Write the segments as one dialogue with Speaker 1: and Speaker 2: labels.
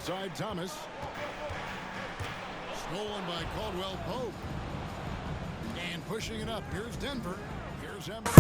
Speaker 1: inside Thomas. Stolen by Caldwell Pope. And pushing it up. Here's Denver. Here's Ember.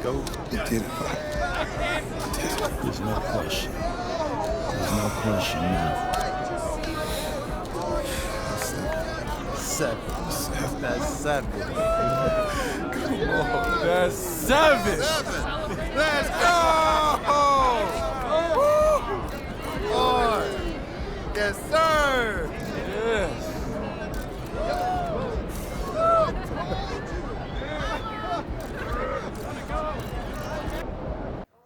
Speaker 2: Go. You did it, bud. There's no question. There's no question now.
Speaker 3: Seven. That's seven.
Speaker 2: Come on.
Speaker 3: That's seven.
Speaker 4: Let's go! Woo! Lord. Yes, sir.
Speaker 3: Yes.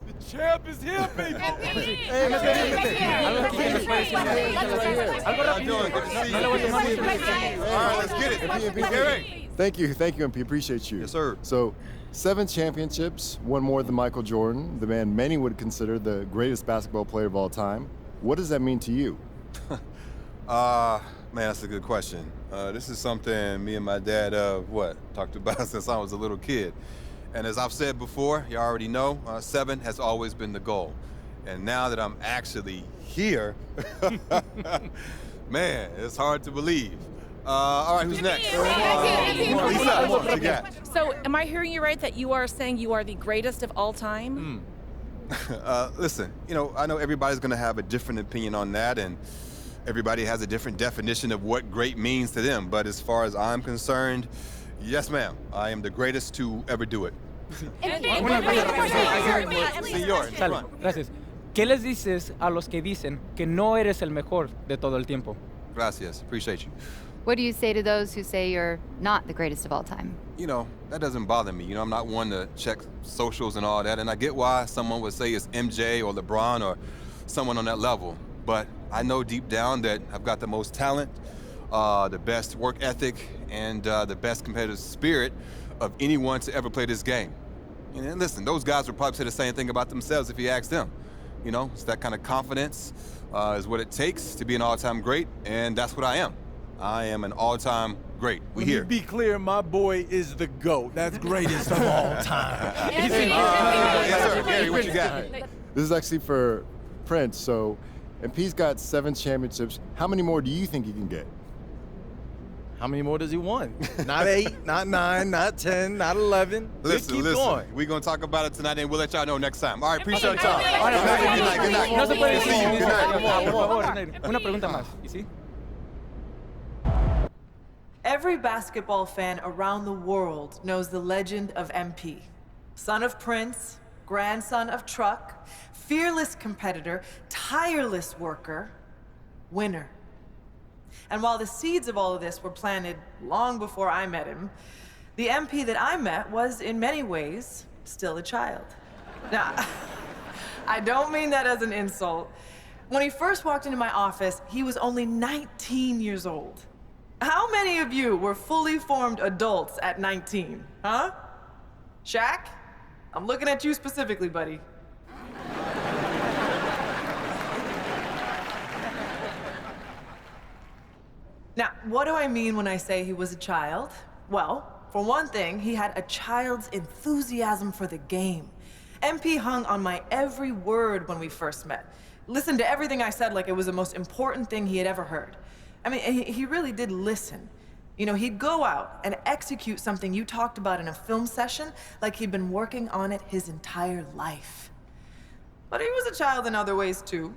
Speaker 3: The champ is here, baby.
Speaker 5: Thank you, MP. Appreciate you.
Speaker 4: Yes, sir.
Speaker 5: So, 7 championships, one more than Michael Jordan, the man many would consider the greatest basketball player of all time. What does that mean to you?
Speaker 4: Man, that's a good question. This is something me and my dad, talked about since I was a little kid. And as I've said before, you already know, 7 has always been the goal. And now that I'm actually here, man, it's hard to believe. All right, who's next? Lisa, what you got?
Speaker 6: So, am I hearing you right that you are saying you are the greatest of all time?
Speaker 4: Listen, I know everybody's gonna have a different opinion on that, and everybody has a different definition of what great means to them. But as far as I'm concerned, yes, ma'am, I am the greatest to ever do it.
Speaker 7: Sale, gracias. ¿Qué les dices a los que dicen que no eres el mejor de todo el tiempo?
Speaker 4: Gracias, appreciate you.
Speaker 8: What do you say to those who say you're not the greatest of all time?
Speaker 4: That doesn't bother me. I'm not one to check socials and all that, and I get why someone would say it's MJ or LeBron or someone on that level. But I know deep down that I've got the most talent, the best work ethic, and the best competitive spirit of anyone to ever play this game. And listen, those guys would probably say the same thing about themselves if you asked them. It's that kind of confidence is what it takes to be an all-time great, and that's what I am. I am an all-time great.
Speaker 3: Let me be clear, my boy is the GOAT. That's greatest of all time.
Speaker 4: Yes, sir. Gary, what you got?
Speaker 5: This is actually for Prince. So, MP's got 7 championships. How many more do you think he can get?
Speaker 3: How many more does he want? Not 8, not 9, not 10, not 11.
Speaker 4: Listen.
Speaker 3: Going.
Speaker 4: We're going to talk about it tonight, and we'll let y'all know next time. All right, appreciate your time. Good night.
Speaker 7: No se puede decir.
Speaker 4: Good night.
Speaker 7: Por favor, una pregunta más. ¿Y sí?
Speaker 9: Every basketball fan around the world knows the legend of MP. Son of Prince, grandson of Truck, fearless competitor, tireless worker, winner. And while the seeds of all of this were planted long before I met him, the MP that I met was, in many ways, still a child. Now, I don't mean that as an insult. When he first walked into my office, he was only 19 years old. How many of you were fully formed adults at 19, huh? Shaq? I'm looking at you specifically, buddy. Now, what do I mean when I say he was a child? Well, for one thing, he had a child's enthusiasm for the game. MP hung on my every word when we first met. Listened to everything I said like it was the most important thing he had ever heard. I mean, he really did listen. He'd go out and execute something you talked about in a film session like he'd been working on it his entire life. But he was a child in other ways, too.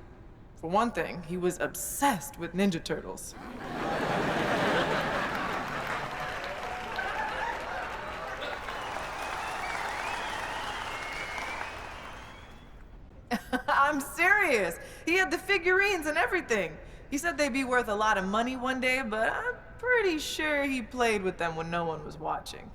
Speaker 9: For one thing, he was obsessed with Ninja Turtles. I'm serious. He had the figurines and everything. He said they'd be worth a lot of money one day, but I'm pretty sure he played with them when no one was watching.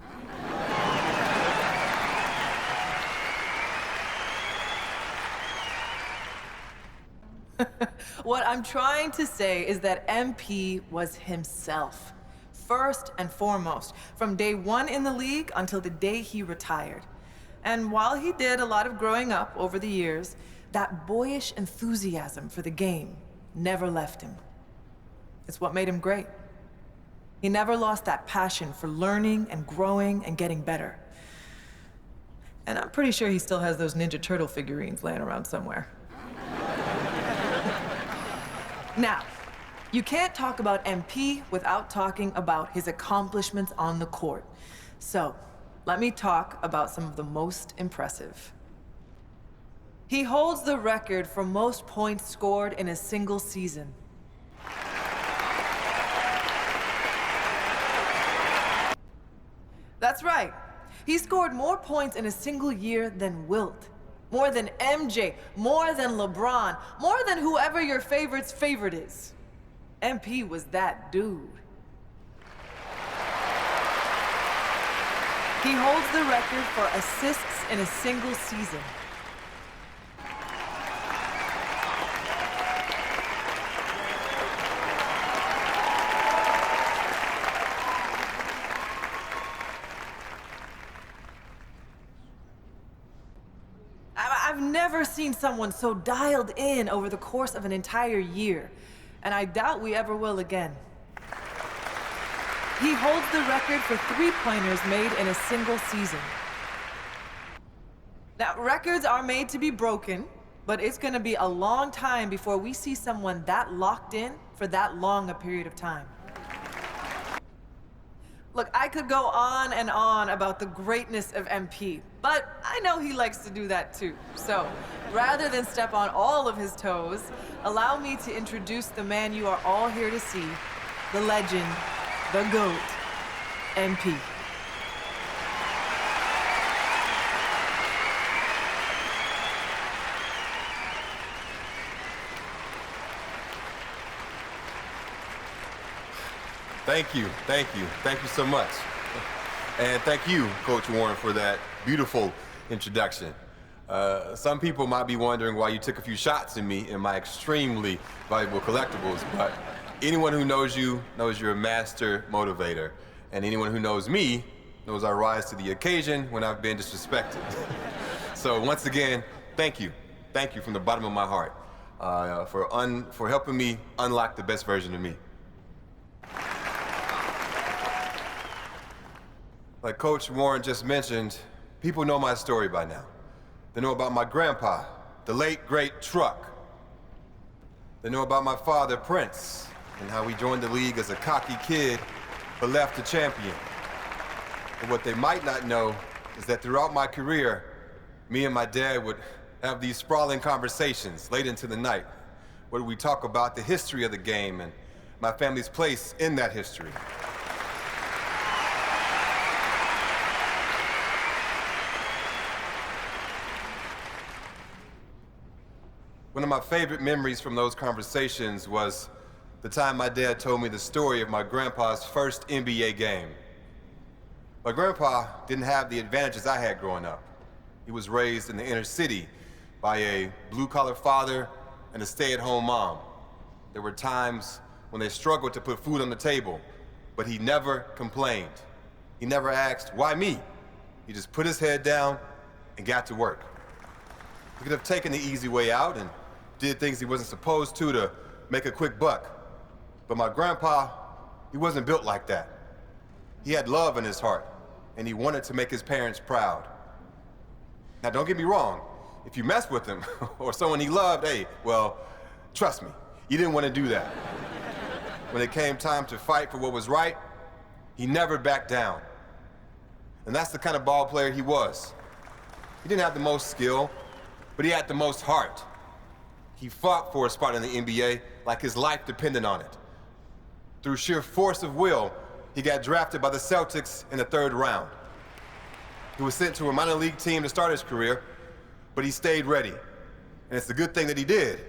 Speaker 9: What I'm trying to say is that MP was himself, first and foremost, from day one in the league until the day he retired. And while he did a lot of growing up over the years, that boyish enthusiasm for the game never left him. It's what made him great. He never lost that passion for learning and growing and getting better. And I'm pretty sure he still has those Ninja Turtle figurines laying around somewhere. Now, you can't talk about MP without talking about his accomplishments on the court. So, let me talk about some of the most impressive. He holds the record for most points scored in a single season. That's right. He scored more points in a single year than Wilt. More than MJ, more than LeBron, more than whoever your favorite's favorite is. MP was that dude. He holds the record for assists in a single season. I've never seen someone so dialed in over the course of an entire year, and I doubt we ever will again. He holds the record for three-pointers made in a single season. Now, records are made to be broken, but it's gonna be a long time before we see someone that locked in for that long a period of time. Look, I could go on and on about the greatness of MP, but I know he likes to do that too. So, rather than step on all of his toes, allow me to introduce the man you are all here to see, the legend, the GOAT, MP.
Speaker 4: Thank you so much. And thank you, Coach Warren, for that beautiful introduction. Some people might be wondering why you took a few shots at me in my extremely valuable collectibles, but anyone who knows you knows you're a master motivator. And anyone who knows me knows I rise to the occasion when I've been disrespected. So once again, thank you. Thank you from the bottom of my heart for helping me unlock the best version of me. Like Coach Warren just mentioned, people know my story by now. They know about my grandpa, the late, great Truck. They know about my father, Prince, and how he joined the league as a cocky kid, but left a champion. And what they might not know is that throughout my career, me and my dad would have these sprawling conversations late into the night, where we talk about the history of the game and my family's place in that history. One of my favorite memories from those conversations was the time my dad told me the story of my grandpa's first NBA game. My grandpa didn't have the advantages I had growing up. He was raised in the inner city by a blue-collar father and a stay-at-home mom. There were times when they struggled to put food on the table, but he never complained. He never asked, why me? He just put his head down and got to work. He could have taken the easy way out and did things he wasn't supposed to make a quick buck. But my grandpa, he wasn't built like that. He had love in his heart, and he wanted to make his parents proud. Now, don't get me wrong. If you mess with him or someone he loved, hey, well, trust me, you didn't want to do that. When it came time to fight for what was right, he never backed down. And that's the kind of ball player he was. He didn't have the most skill, but he had the most heart. He fought for a spot in the NBA like his life depended on it. Through sheer force of will, he got drafted by the Celtics in the 3rd round. He was sent to a minor league team to start his career, but he stayed ready. And it's a good thing that he did,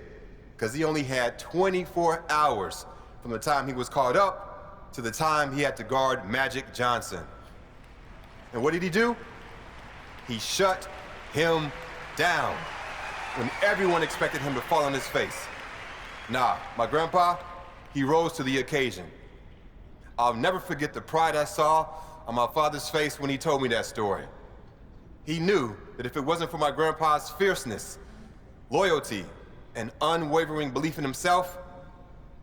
Speaker 4: because he only had 24 hours from the time he was called up to the time he had to guard Magic Johnson. And what did he do? He shut him down when everyone expected him to fall on his face. Nah, my grandpa, he rose to the occasion. I'll never forget the pride I saw on my father's face when he told me that story. He knew that if it wasn't for my grandpa's fierceness, loyalty, and unwavering belief in himself,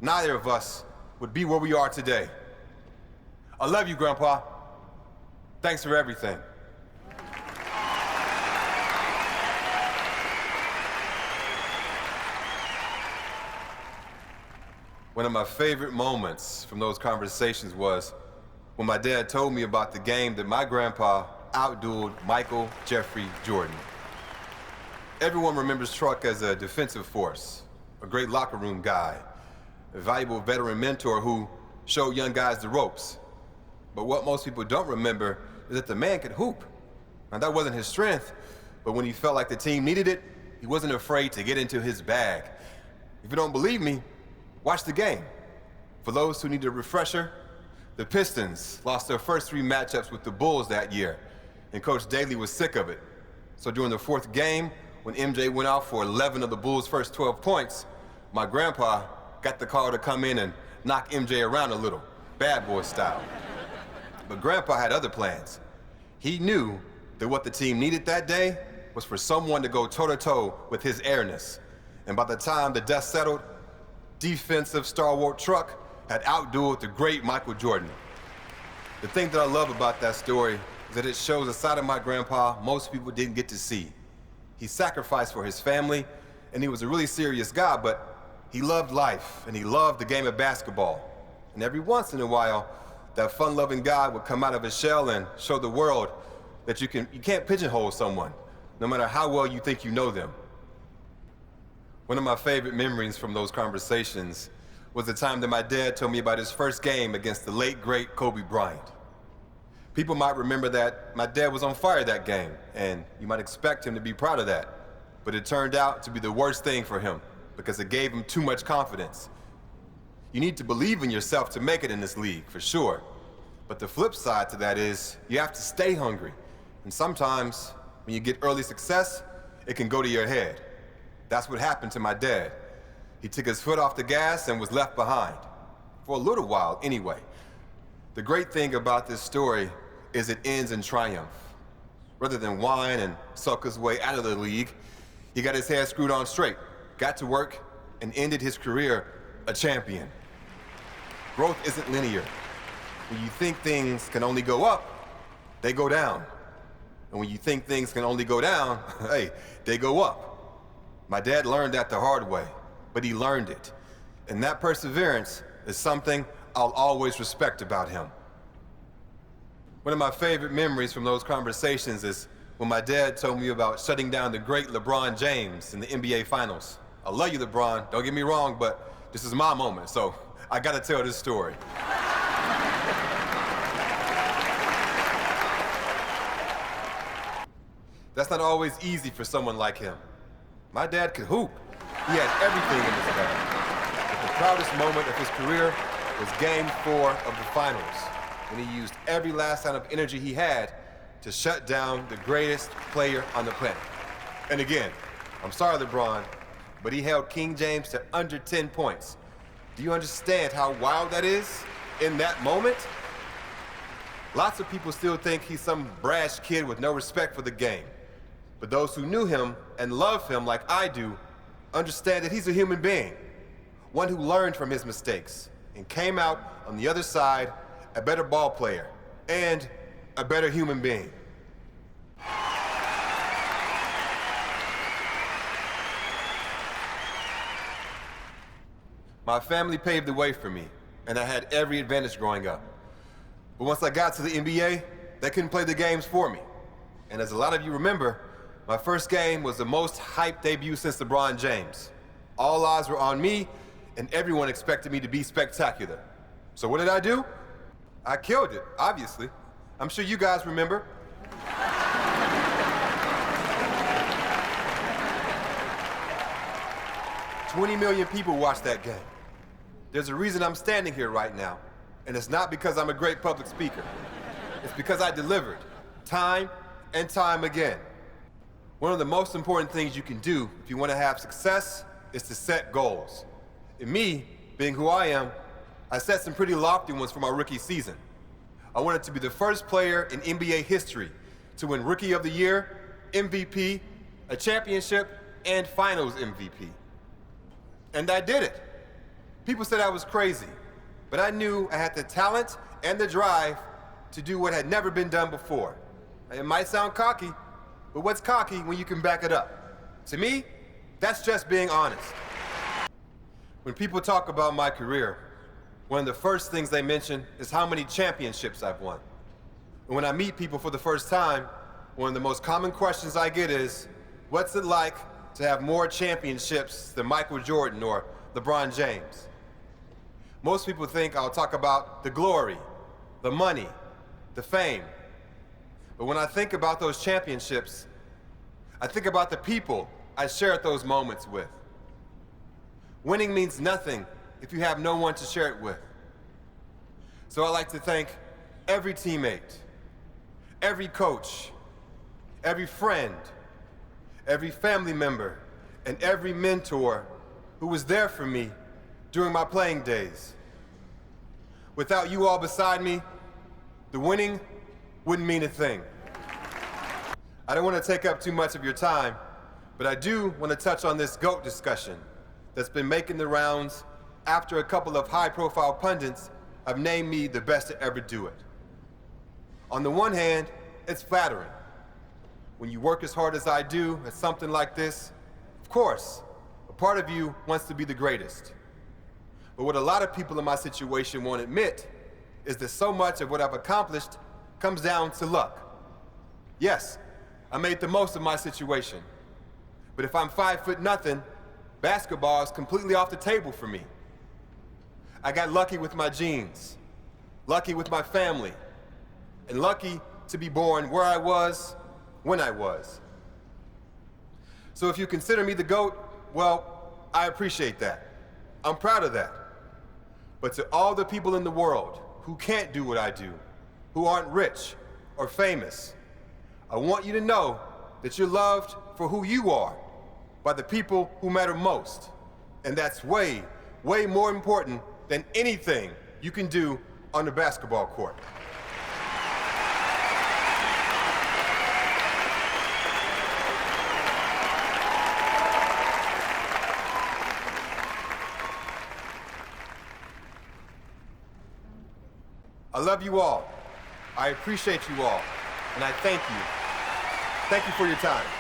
Speaker 4: neither of us would be where we are today. I love you, Grandpa. Thanks for everything. One of my favorite moments from those conversations was when my dad told me about the game that my grandpa outdueled Michael Jeffrey Jordan. Everyone remembers Truck as a defensive force, a great locker room guy, a valuable veteran mentor who showed young guys the ropes. But what most people don't remember is that the man could hoop. Now, that wasn't his strength, but when he felt like the team needed it, he wasn't afraid to get into his bag. If you don't believe me, watch the game. For those who need a refresher, the Pistons lost their first 3 matchups with the Bulls that year, and Coach Daly was sick of it. So during the 4th game, when MJ went out for 11 of the Bulls' first 12 points, my grandpa got the call to come in and knock MJ around a little, bad boy style. But Grandpa had other plans. He knew that what the team needed that day was for someone to go toe-to-toe with his airness. And by the time the dust settled, defensive stalwart Truck had outdueled the great Michael Jordan. The thing that I love about that story is that it shows a side of my grandpa most people didn't get to see. He sacrificed for his family, and he was a really serious guy, but he loved life, and he loved the game of basketball. And every once in a while, that fun-loving guy would come out of his shell and show the world that you can't pigeonhole someone, no matter how well you think you know them. One of my favorite memories from those conversations was the time that my dad told me about his first game against the late, great Kobe Bryant. People might remember that my dad was on fire that game, and you might expect him to be proud of that. But it turned out to be the worst thing for him, because it gave him too much confidence. You need to believe in yourself to make it in this league, for sure. But the flip side to that is you have to stay hungry. And sometimes, when you get early success, it can go to your head. That's what happened to my dad. He took his foot off the gas and was left behind. For a little while, anyway. The great thing about this story is it ends in triumph. Rather than whine and sulk his way out of the league, he got his head screwed on straight, got to work, and ended his career a champion. Growth isn't linear. When you think things can only go up, they go down. And when you think things can only go down, hey, they go up. My dad learned that the hard way, but he learned it. And that perseverance is something I'll always respect about him. One of my favorite memories from those conversations is when my dad told me about shutting down the great LeBron James in the NBA Finals. I love you, LeBron, don't get me wrong, but this is my moment, so I gotta tell this story. That's not always easy for someone like him. My dad could hoop. He had everything in his bag. But the proudest moment of his career was Game 4 of the Finals, when he used every last ounce of energy he had to shut down the greatest player on the planet. And again, I'm sorry, LeBron, but he held King James to under 10 points. Do you understand how wild that is in that moment? Lots of people still think he's some brash kid with no respect for the game. But those who knew him and love him like I do understand that he's a human being, one who learned from his mistakes and came out on the other side a better ball player and a better human being. My family paved the way for me, and I had every advantage growing up. But once I got to the NBA, they couldn't play the games for me. And as a lot of you remember, my first game was the most hyped debut since LeBron James. All eyes were on me, and everyone expected me to be spectacular. So what did I do? I killed it, obviously. I'm sure you guys remember. 20 million people watched that game. There's a reason I'm standing here right now, and it's not because I'm a great public speaker. It's because I delivered, time and time again. One of the most important things you can do if you want to have success is to set goals. And me, being who I am, I set some pretty lofty ones for my rookie season. I wanted to be the first player in NBA history to win Rookie of the Year, MVP, a championship, and Finals MVP. And I did it. People said I was crazy, but I knew I had the talent and the drive to do what had never been done before. It might sound cocky, but what's cocky when you can back it up? To me, that's just being honest. When people talk about my career, one of the first things they mention is how many championships I've won. And when I meet people for the first time, one of the most common questions I get is, what's it like to have more championships than Michael Jordan or LeBron James? Most people think I'll talk about the glory, the money, the fame. But when I think about those championships, I think about the people I shared those moments with. Winning means nothing if you have no one to share it with. So I'd like to thank every teammate, every coach, every friend, every family member, and every mentor who was there for me during my playing days. Without you all beside me, the winning wouldn't mean a thing. I don't want to take up too much of your time, but I do want to touch on this GOAT discussion that's been making the rounds after a couple of high-profile pundits have named me the best to ever do it. On the one hand, it's flattering. When you work as hard as I do at something like this, of course, a part of you wants to be the greatest. But what a lot of people in my situation won't admit is that so much of what I've accomplished comes down to luck. Yes, I made the most of my situation. But if I'm 5'0", basketball is completely off the table for me. I got lucky with my genes, lucky with my family, and lucky to be born where I was, when I was. So if you consider me the GOAT, well, I appreciate that. I'm proud of that. But to all the people in the world who can't do what I do, who aren't rich or famous, I want you to know that you're loved for who you are by the people who matter most. And that's way, way more important than anything you can do on the basketball court. I love you all. I appreciate you all. And I thank you. Thank you for your time.